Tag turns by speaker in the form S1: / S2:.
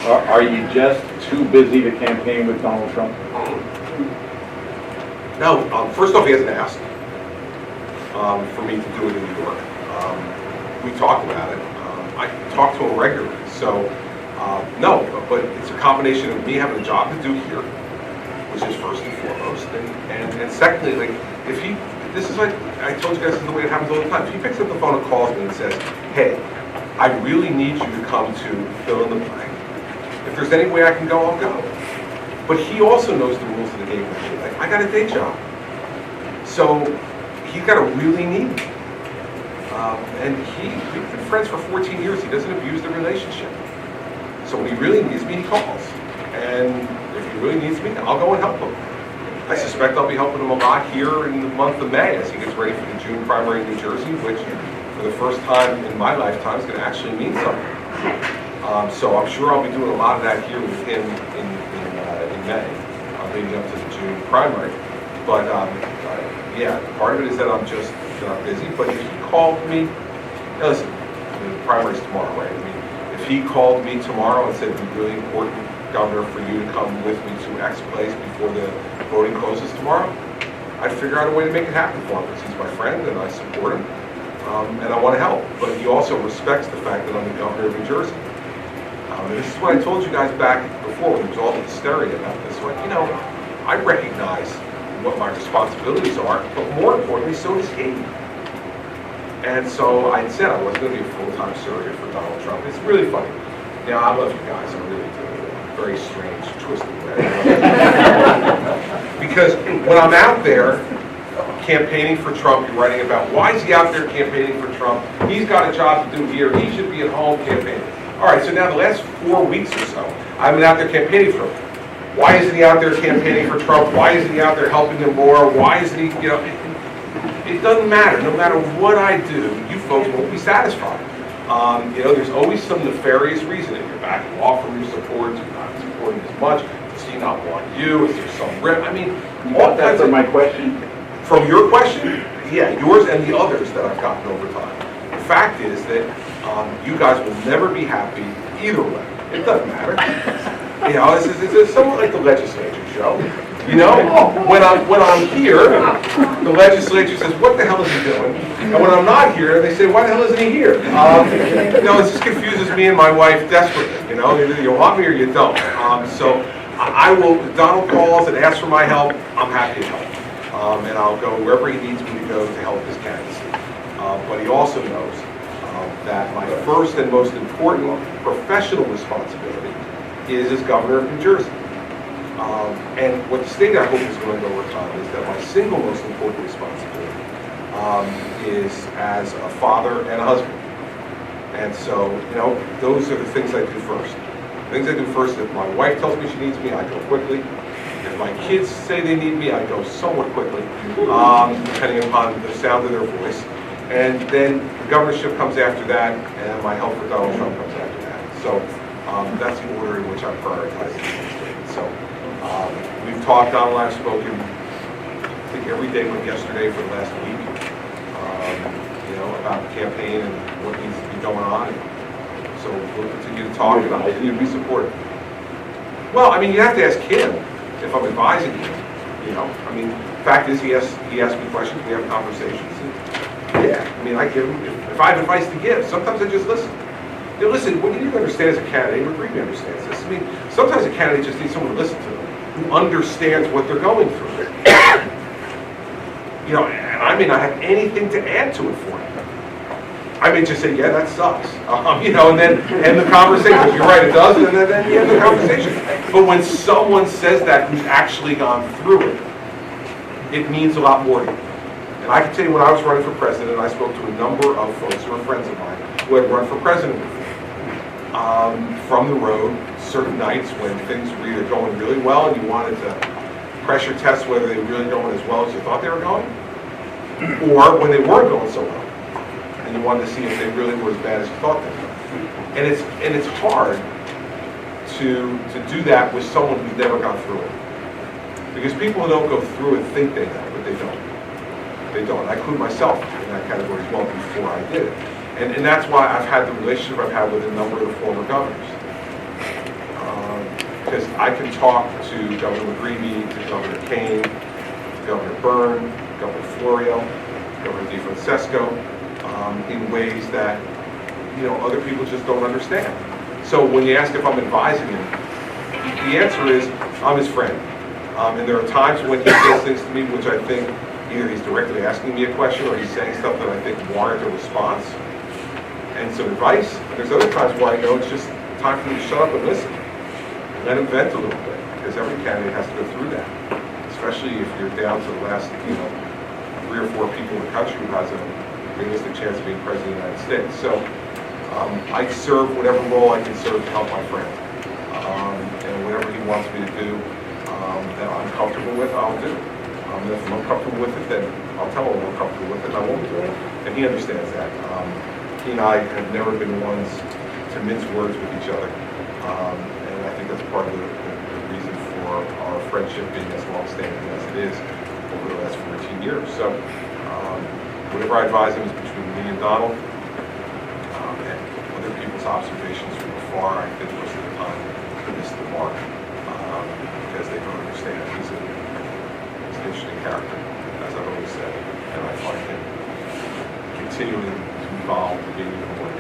S1: Are you just too busy to campaign with Donald Trump?
S2: No, first off, he hasn't asked for me to do it in New York. We talked about it. I talk to him regularly, so no, but it's a combination of me having a job to do here, which is first and foremost, and secondly, like, if he, this is like, I told you guys, this is the way it happens all the time. If he picks up the phone and calls me and says, hey, I really need you to come to fill in the blank. If there's any way I can go, I'll go. But he also knows the rules of the game. Like, I got a day job. So he's got to really need me. And we've been friends for 14 years. He doesn't abuse the relationship. So when he really needs me, he calls. And if he really needs me, I'll go and help him. I suspect I'll be helping him a lot here in the month of May as he gets ready for the June primary in New Jersey, which for the first time in my lifetime is going to actually mean something. So I'm sure I'll be doing a lot of that here with him in May, leading up to the June primary. But yeah, part of it is that I'm just busy. But if he called me, now listen, the primary's tomorrow, right? I mean, if he called me tomorrow and said it'd be really important, Governor, for you to come with me to X place before the voting closes tomorrow, I'd figure out a way to make it happen for him because he's my friend and I support him and I want to help. But he also respects the fact that I'm the governor of New Jersey. And this is what I told you guys back before when there was all the hysteria about this. Like, you know, I recognize what my responsibilities are, but more importantly, so does he. And so I said I wasn't going to be a full-time surrogate for Donald Trump. It's really funny. Yeah, I love you guys. I really do. Very strange, twisted way. Because when I'm out there campaigning for Trump, you're writing about why is he out there campaigning for Trump? He's got a job to do here. He should be at home campaigning. All right, so now the last 4 weeks or so, I've been out there campaigning for him. Why isn't he out there campaigning for Trump? Why isn't he out there helping him more? Why isn't he, you know, it doesn't matter. No matter what I do, you folks won't be satisfied. You know, there's always some nefarious reason. If you're backing off from your support, you're not supporting as much, does he not want you? Is there some rip? I mean,
S1: all that's my question.
S2: From your question, yeah, yours and the others that I've gotten over time. The fact is that you guys will never be happy either way. It doesn't matter. You know, it's somewhat like the legislature show. You know, when I'm here, the legislature says, "What the hell is he doing?" And when I'm not here, they say, "Why the hell isn't he here?" You know, it just confuses me and my wife desperately. You know, either you want me or you don't. So I will. If Donald calls and asks for my help, I'm happy to help, and I'll go wherever he needs me to go to help his candidacy. But he also knows that my first and most important professional responsibility is as governor of New Jersey. And what the state, I hope, is going to go over time is that my single most important responsibility is as a father and a husband. And so, you know, those are the things I do first. The things I do first, if my wife tells me she needs me, I go quickly. If my kids say they need me, I go somewhat quickly, depending upon the sound of their voice. And then the governorship comes after that, and my help for Donald Trump comes after that. So that's the order in which I prioritize these. So we've talked, Donald and I have spoken, I think every day but yesterday for the last week, you know, about the campaign and what needs to be going on. And so we'll continue to talk and I'll continue to be supportive. Well, I mean, you have to ask him if I'm advising him, you know. I mean, the fact is he asks me questions, we have conversations. And yeah, I mean, I give him, if I have advice to give, sometimes I just listen. You know, listen, what you need to understand as a candidate, McCreevy understands this. I mean, sometimes a candidate just needs someone to listen to them, who understands what they're going through. You know, and I may not have anything to add to it for him. I may just say, yeah, that sucks. You know, and then end the conversation. You're right, it does, and then you end the conversation. But when someone says that who's actually gone through it, it means a lot more to you. And I can tell you, when I was running for president, I spoke to a number of folks who are friends of mine who had run for president before. From the road, certain nights when things were either going really well and you wanted to pressure test whether they were really going as well as you thought they were going, or when they weren't going so well, and you wanted to see if they really were as bad as you thought they were. And it's hard to do that with someone who's never gone through it. Because people who don't go through it think they know, but they don't. They don't. I include myself in that category as well before I did it. And that's why I've had the relationship I've had with a number of the former governors. because I can talk to Governor McGreevey, to Governor Kane, to Governor Byrne, Governor Florio, Governor DeFrancesco, in ways that, other people just don't understand. So when you ask if I'm advising him, the answer is, I'm his friend. And there are times when he says things to me which I think either he's directly asking me a question or he's saying stuff that I think warrant a response and some advice. And there's other times where I know it's just time for me to shut up and listen. And let him vent a little bit, because every candidate has to go through that. Especially if you're down to the last, 3 or 4 people in the country who has a realistic chance of being president of the United States. So I serve whatever role I can serve to help my friend. And whatever he wants me to do that I'm comfortable with, I'll do. And if I'm uncomfortable with it, then I'll tell him I'm uncomfortable with it and I won't do it. And he understands that. He and I have never been ones to mince words with each other. And I think that's part of the reason for our friendship being as long-standing as it is over the last 14 years. So whatever I advise him is between me and Donald. And other people's observations from afar, I think most of the time, miss the mark because they don't understand. He's an interesting character, as I've always said, and I find him continuing to evolve, being even more